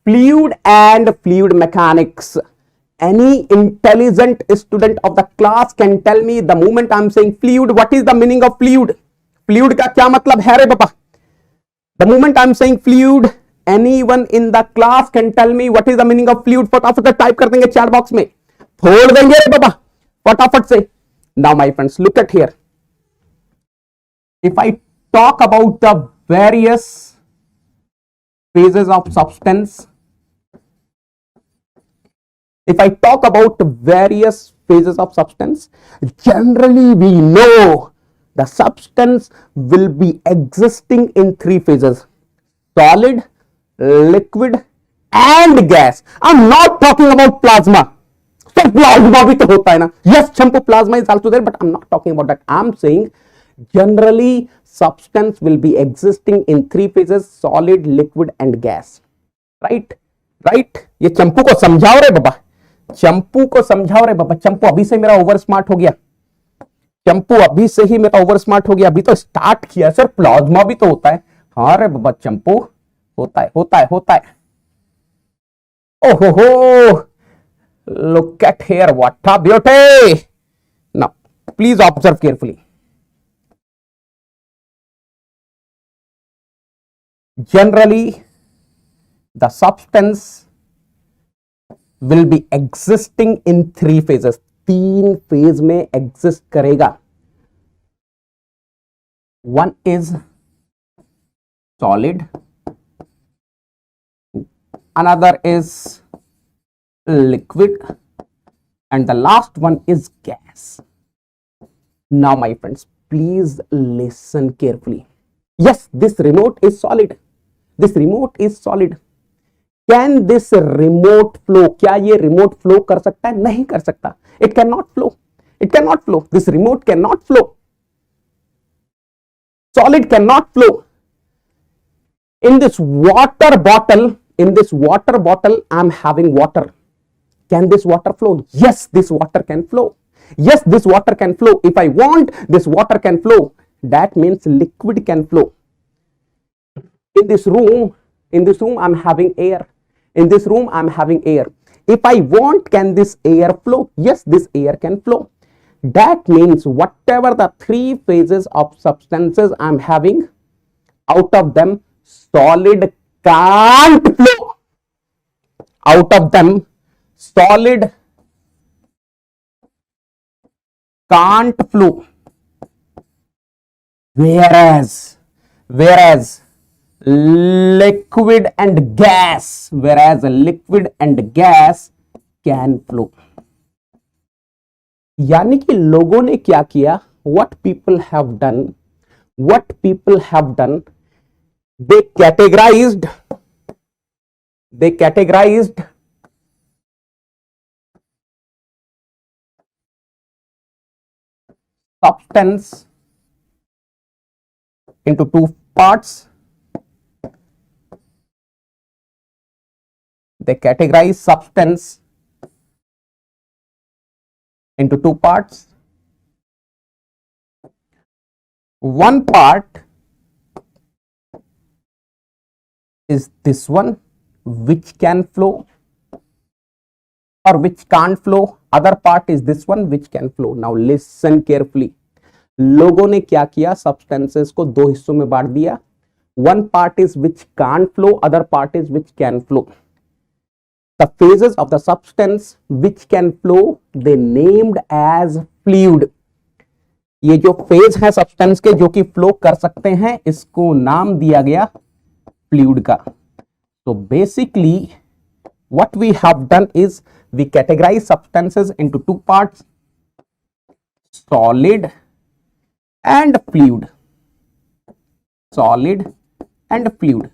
fluid and fluid mechanics. Any intelligent student of the class can tell me the moment I'm saying fluid, what is the meaning of fluid? Fluid का क्या मतलब है रे बाबा? The moment I'm saying fluid, anyone in the class can tell me what is the meaning of fluid? फटाफट type कर देंगे chat box में, फोड़ देंगे रे बाबा फटाफट से. Now my friends, look at here. If I talk about the various phases of substance, if I talk about various phases of substance, generally we know the substance will be existing in three phases: solid, liquid and gas. I'm not talking about plasma. So plasma भी तो होता है ना. Yes, shampoo plasma is also there, but I'm not talking about that. I'm saying generally substance will be existing in three phases: solid, liquid and gas. Right? Right? ये चंपू को समझाओ रे बाबा, चंपू को समझाओ रे बाबा. चंपू अभी से मेरा ओवर स्मार्ट हो गया, चंपू अभी से ही मेरा ओवर स्मार्ट हो गया. अभी तो स्टार्ट किया सर, प्लाज्मा भी तो होता है. हाँ रे बाबा चंपू, होता है होता है होता है. ओहो हो, look at here, what a beauty. Now please observe carefully. Generally the substance will be existing in three phases. तीन फेज में एग्जिस्ट करेगा. One is solid, another is liquid and the last one is gas. Now my friends, please listen carefully. Yes, this remote is solid. This remote is solid. Can this remote flow? क्या ये remote flow कर सकता है? नहीं कर सकता. It cannot flow. It cannot flow. This remote cannot flow. Solid cannot flow. In this water bottle, I'm having water. Can this water flow? Yes, this water can flow. Yes, this water can flow. If I want, this water can flow. That means liquid can flow. In this room, I'm having air. In this room, I'm having air. If I want, can this air flow? Yes, this air can flow. That means whatever the three phases of substances I'm having, out of them, solid can't flow. Out of them, solid can't flow. Whereas liquid and gas can flow. यानी कि लोगों ने क्या किया? What people have done, they categorized substance into two parts. They categorize substance into two parts. One part is this one, which can flow or which can't flow. Other part is this one, which can flow. Now listen carefully. लोगों ने क्या किया? substances को दो हिस्सों में बांट दिया. One part is which can't flow, other part is which can flow. The phases of the substance which can flow, they named as fluid. ये जो फेज है सब्सटेंस के जो कि फ्लो कर सकते हैं, इसको नाम दिया गया फ्लूइड का. So basically what we have done is we categorize substances into two parts, solid and fluid. Solid and fluid.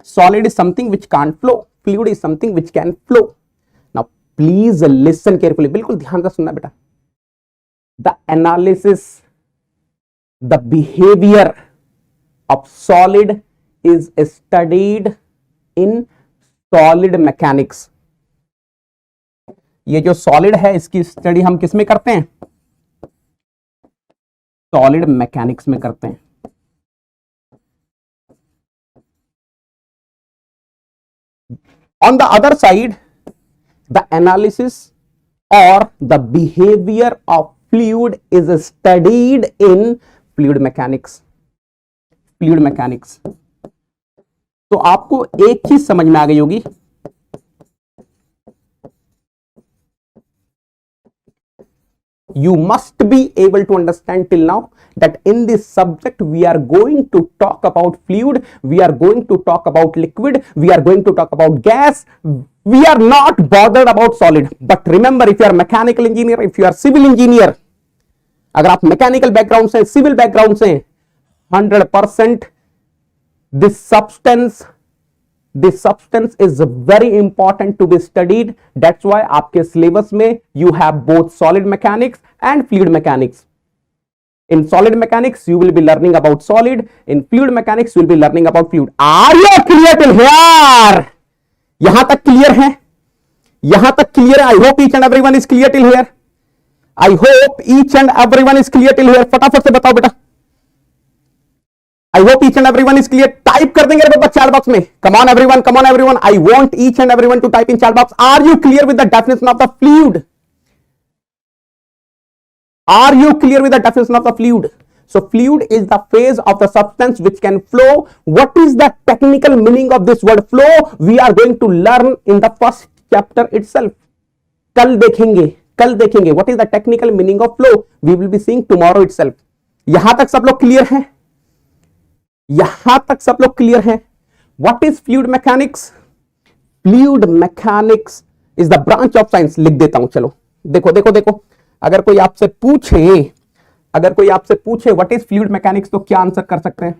Solid is something which can't flow, fluid is something which can flow. Now please listen carefully. बिल्कुल ध्यान से सुनना बेटा. The analysis, the behavior of solid is studied in solid mechanics. ये जो solid है इसकी study हम किस में करते हैं? Solid mechanics में करते हैं. On the other side, the analysis or the behavior of fluid is studied in fluid mechanics. fluid mechanics. तो आपको एक चीज समझ में आ गई होगी, you must be able to understand till now that in this subject we are going to talk about fluid, we are going to talk about liquid, we are going to talk about gas, we are not bothered about solid. But remember, if you are mechanical engineer, if you are civil engineer, अगर आप mechanical background से, civil background से, 100% this substance is very important to be studied. That's why आपके syllabus में you have both solid mechanics and fluid mechanics. In solid mechanics you will be learning about solid, in fluid mechanics you will be learning about fluid. Are you clear till here? यहां तक clear है? यहां तक clear है? I hope each and everyone is clear till here. I hope each and everyone is clear till here. फटाफट से बताओ बेटा. I hope each and everyone is clear. Type कर देंगे बाबा चैट बॉक्स में. Come on everyone, come on everyone. I want each and everyone to type in chat box. Are you clear with the definition of the fluid? Are you clear with the definition of the fluid? So fluid is the phase of the substance which can flow. What is the technical meaning of this word flow? We are going to learn in the first chapter itself. कल देखेंगे what is the technical meaning of flow. We will be seeing tomorrow itself. यहां तक सब लोग clear हैं? यहां तक सब लोग क्लियर हैं? What is fluid mechanics? Fluid mechanics is the branch of science. लिख देता हूं, चलो देखो अगर कोई आपसे पूछे what is fluid mechanics तो क्या आंसर कर सकते हैं?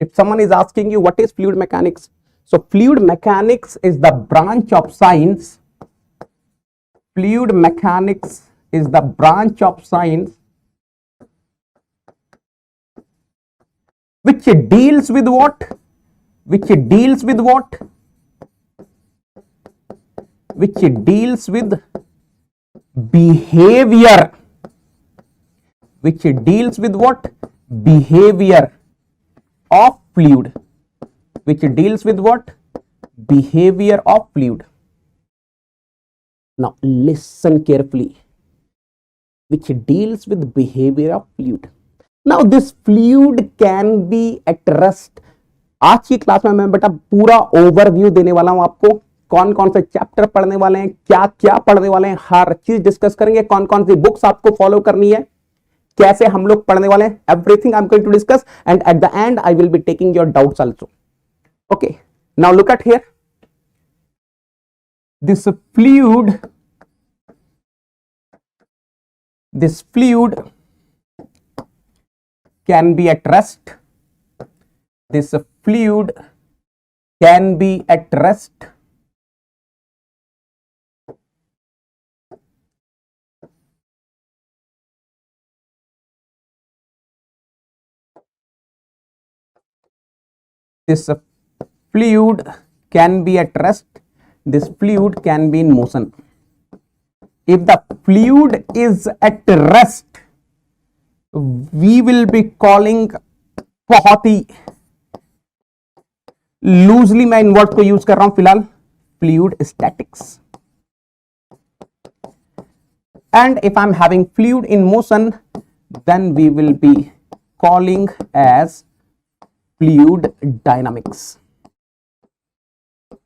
If someone is asking you what is fluid mechanics, so fluid mechanics is the branch of science. Fluid mechanics is the branch of science which deals with what? Which deals with what? Which deals with behavior. Which deals with what? Behavior of fluid. Which deals with what? Behavior of fluid. Now listen carefully. Which deals with behavior of fluid. Now this fluid can be at rest. आज की class में मैं बेटा पूरा overview देने वाला हूं आपको. कौन कौन से चैप्टर पढ़ने वाले हैं, क्या क्या पढ़ने वाले हैं, हर चीज डिस्कस करेंगे. कौन कौन सी बुक्स आपको फॉलो करनी है, कैसे हम लोग पढ़ने वाले हैं, everything I am going to discuss. And at the end I will be taking your doubts also. Okay, now look at here. This fluid can be at rest. This fluid can be at rest. This fluid can be at rest. This fluid can be in motion. If the fluid is at rest, we will be calling, बहुत ही loosely मैं इन word को use कर रहा हूं फिलहाल, fluid statics. And if I'm having fluid in motion, then we will be calling as fluid dynamics.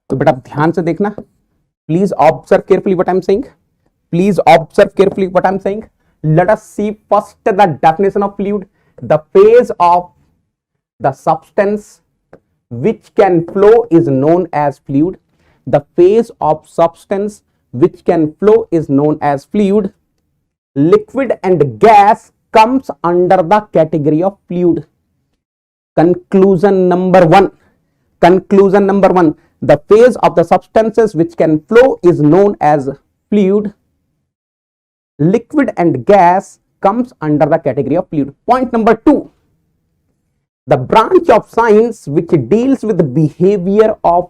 तो बेटा ध्यान से देखना, please observe carefully what I am saying. Please observe carefully what I'm saying. Let us see first the definition of fluid. The phase of the substance which can flow is known as fluid. The phase of substance which can flow is known as fluid. Liquid and gas comes under the category of fluid. Conclusion number one. The phase of the substances which can flow is known as fluid. Liquid and gas comes under the category of fluid. Point number two, the branch of science which deals with the behavior of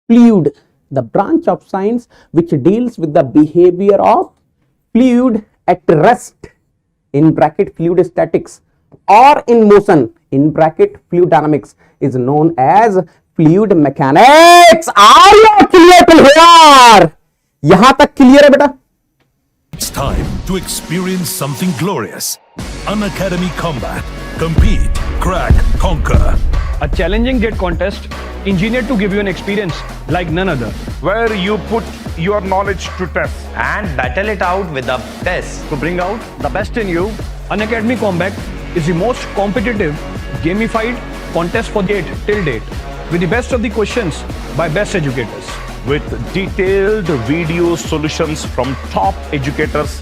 fluid. The branch of science which deals with the behavior of fluid at rest in bracket fluid statics or in motion in bracket fluid dynamics is known as fluid mechanics. Are you clear till here? यहां तक clear है बेटा? It's time to experience something glorious. Unacademy Combat. Compete, crack, conquer. A challenging jet contest engineered to give you an experience like none other. where you put your knowledge to test. and battle it out with the best. To bring out the best in you, Unacademy Combat is the most competitive, gamified contest for date till date, with the best of the questions by best educators. With detailed video solutions from top educators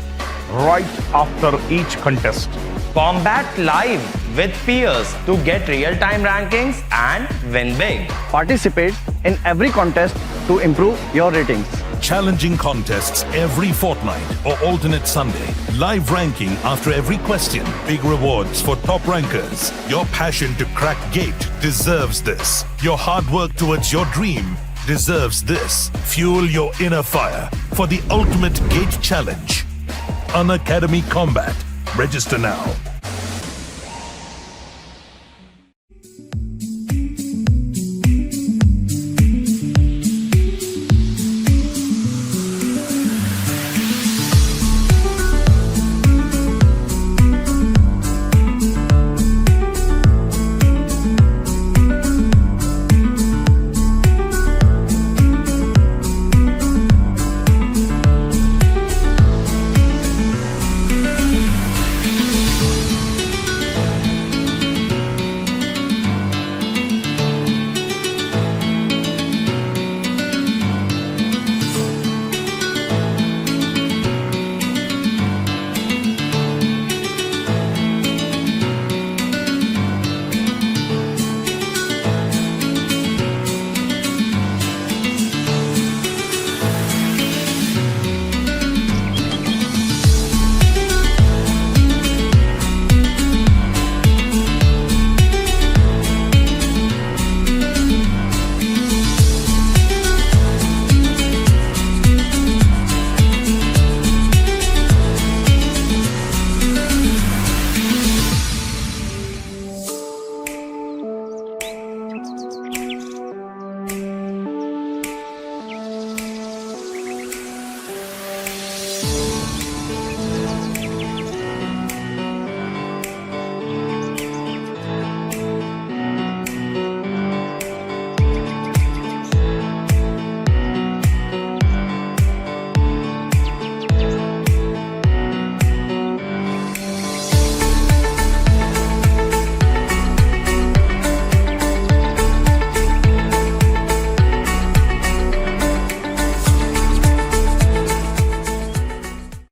right after each contest. Combat live with peers to get real-time rankings and win big. Participate in every contest to improve your ratings. Challenging contests every fortnight or alternate Sunday. Live ranking after every question. Big rewards for top rankers. Your passion to crack gate deserves this. Your hard work towards your dream deserves this. Fuel your inner fire for the ultimate gate challenge. Unacademy Combat. Register now.